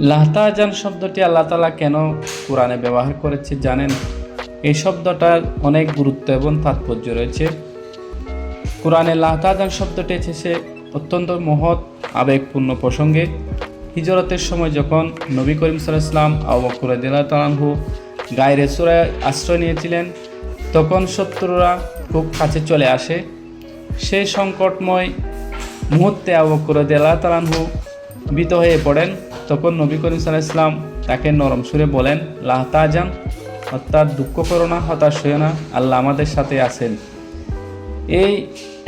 লাহতাজান শব্দটি আল্লাহ তাআলা কেন কোরআনে ব্যবহার করেছে জানেন? এই শব্দটার অনেক গুরুত্ব এবং তাৎপর্য রয়েছে। কোরআনে লাহতাজান শব্দটি এসেছে অত্যন্ত মহৎ আবেগপূর্ণ প্রসঙ্গে। হিজরতের সময় যখন নবী করিম সাল্লাল্লাহু আলাইহি ওয়াসাল্লাম আবু বকর রাদিয়াল্লাহু তাআলা আনহু গায়রে সূরায় আশ্রয় নিয়েছিলেন, তখন শত্রুরা খুব কাছে চলে আসে। সেই সংকটময় মুহূর্তে আবু বকর রাদিয়াল্লাহু তাআলা আনহু ভীত হয়ে পড়েন। তখন নবী করিম সাল্লাল্লাহু আলাইহি ওয়াসাল্লাম তাকে নরম সুরে বলেন, লাহতাজান, অর্থাৎ দুঃখ করো না, হতাশ হইও না, আল্লাহ আমাদের সাথে আছেন। এই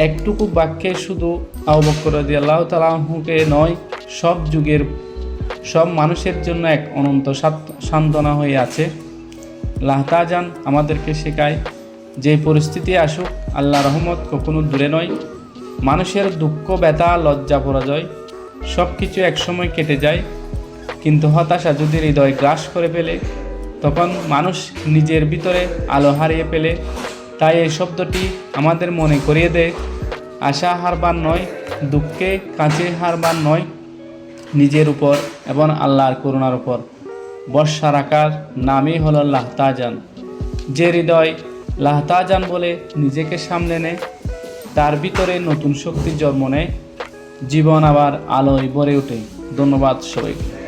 একটুকু বাক্যে শুধু আবু বকর রাদিয়াল্লাহু তাআলা আনহুকে নয়, সব যুগের সব মানুষের জন্য এক অনন্ত সান্ত্বনা হয়ে আছে। লাহতাজান আমাদেরকে শেখায় যে পরিস্থিতি আসুক, আল্লাহর রহমত কখনো দূরে নয়। মানুষের দুঃখ, ব্যথা, লজ্জা, পরাজয় সব কিছু একসময় কেটে যায়, কিন্তু হতাশা যদি হৃদয় গ্রাস করে ফেলে, তখন মানুষ নিজের ভিতরে আলো হারিয়ে ফেলে। তাই এই শব্দটি আমাদের মনে করিয়ে দেয়, আশা হারবার নয়, দুঃখে কাছে হারবার নয়, নিজের উপর এবং আল্লাহর করুণার উপর ভরসা রাখার নামই হলো লাহতাজান। যে হৃদয় লাহতাজান বলে নিজেকে সামলে নেয়, তার ভিতরে নতুন শক্তির জন্ম নেয়, জীবন আবার আলোয় ভরে ওঠে। ধন্যবাদ সবাইকে।